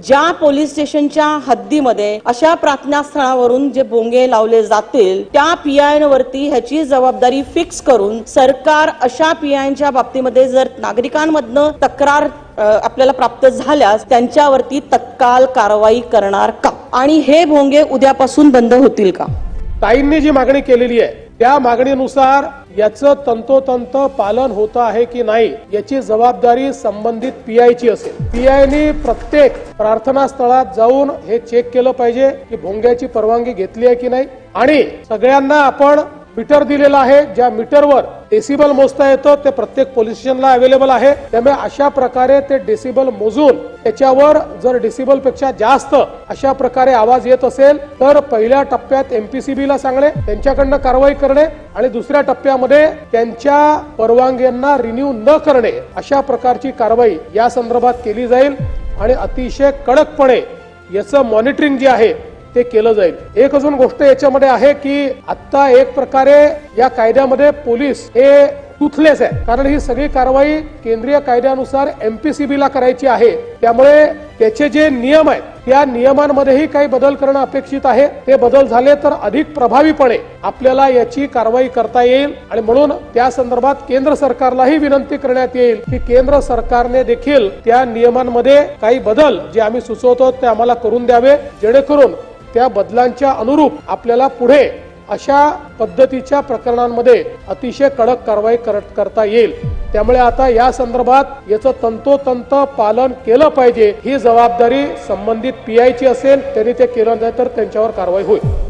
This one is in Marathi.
ज्या पोलीस स्टेशनच्या हद्दीमध्ये अशा प्रार्थनास्थळावरून जे भोंगे लावले जातील त्या पीआयवरती ह्याची जबाबदारी फिक्स करून सरकार अशा पीआयच्या बाबतीमध्ये जर नागरिकांमधनं तक्रार आपल्याला प्राप्त झाल्यास त्यांच्यावरती तत्काळ कारवाई करणार का आणि हे भोंगे उद्यापासून बंद होतील का? ताईंनी जी मागणी केलेली आहे त्या मागणीनुसार याचं तंतोतंत पालन होत आहे की नाही याची जबाबदारी संबंधित पीआयची असेल। पीआयने प्रत्येक प्रार्थना स्थळात जाऊन हे चेक केलं पाहिजे की भोंग्याची परवानगी घेतली आहे की नाही आणि सगळ्यांना आपण मीटर दिलेला आहे, ज्या मीटरवर डेसिबल मोजता येतं ते प्रत्येक पोलीस स्टेशनला अवेलेबल आहे। त्यामुळे अशा प्रकारे ते डेसिबल मोजून त्याच्यावर जर डेसिबल पेक्षा जास्त अशा प्रकारे आवाज येत असेल तर पहिल्या टप्प्यात एमपीसीबीला सांगणे, त्यांच्याकडनं कारवाई करणे आणि दुसऱ्या टप्प्यामध्ये त्यांच्या परवानग्यांना रिन्यू न करणे अशा प्रकारची कारवाई या संदर्भात केली जाईल आणि अतिशय कडकपणे याचं मॉनिटरिंग जे आहे ते केलं जाईल। एक अजून गोष्ट याच्यामध्ये आहे की आता एक प्रकारे या कायद्यामध्ये पोलीस हे टूथलेस आहे, कारण ही सगळी कारवाई केंद्रीय कायद्यानुसार एमपीसीबीला करायची आहे। त्यामुळे त्याचे जे नियम आहेत त्या नियमांमध्येही काही बदल करणं अपेक्षित आहे। ते बदल झाले तर अधिक प्रभावीपणे आपल्याला याची कारवाई करता येईल आणि म्हणून त्या संदर्भात केंद्र सरकारलाही विनंती करण्यात येईल की केंद्र सरकारने देखील त्या नियमांमध्ये काही बदल जे आम्ही सुचवतो ते आम्हाला करून द्यावे, जेणेकरून त्या बदलांच्या अनुरूप आपल्याला पुढे अशा पद्धतीच्या प्रकरणांमध्ये अतिशय कडक कारवाई करता येईल। त्यामुळे आता या संदर्भात याचं तंतोतंत पालन केलं पाहिजे, ही जबाबदारी संबंधित पीआयची असेल। त्यांनी ते केलं नाही तर त्यांच्यावर कारवाई होईल।